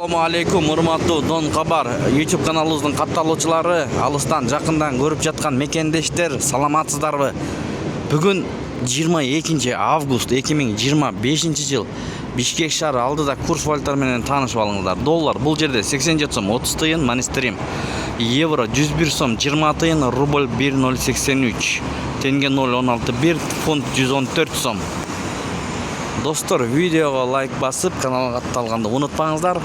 Assalamu алейкум, урматтуу Дон Кабар YouTube каналыбыздын катталуучулары, алыстан жакындан көрүп жаткан мекендештер, саламатсыздарбы? Бүгүн 22 август 2025 жыл Бишкек шаары алдыда курс валюталар менен таанышып алыңыздар. Доллар бул жерде 87 сом 30 тыйын, манистерим. Евро 101 сом 20 тыйын, рубль 1.083, тенге 0.16, фунт 114 сом. Достор, видеого лайк басып, каналга катталганды унутпаңыздар.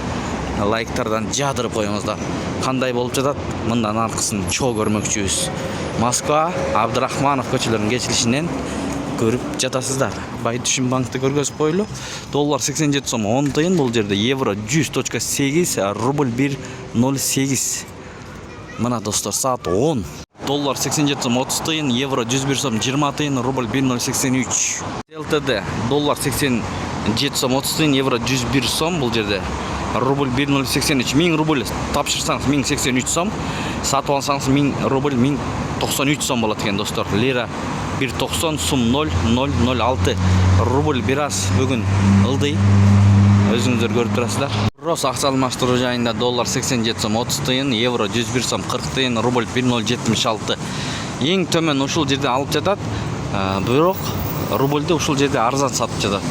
Лайктардан жадырып коюңуздар. Кандай болуп жатат? Мындан аркысын чоо көрмөкчүбүз. Москва, Абдрахманов көчөлөрүнүн кесилишинен көрүп жатасыздар. Байтүшүн банкты көргөзүп койлу. Доллар 87 сом 10 тыйын, бул жерде евро 100.8, рубль 1.08. Мына достор, саат 10. Доллар 87 сом 30 тыйын, евро 101 сом 20 тыйын, рубль 1.083. ЛТД доллар 87 сом 30 тыйын, евро 101 сом, бул жерде рубль 1.083. 1000 рубль тапшырсаңыз 1083 сом, сатып алсаңыз 1000 рубль 1093 сом болот экен достор. Лира 1.90, сум 0.006. Рубль бир аз бүгүн ылдый. Өзүңүздөр көрүп турасыздар. Рос акча алмаштыруу жайында доллар 87 сом 30 тыйын, евро 101 сом 40 тыйын, рубль 1.076. Эң төмөн ушул жерде алып жатат. Бирок рубльди ушул жерде арзан сатып жатат.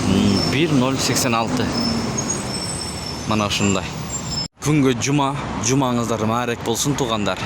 1.086. Мана ушундай. Күнгө жума, жумаңыздар маарек болсун туугандар.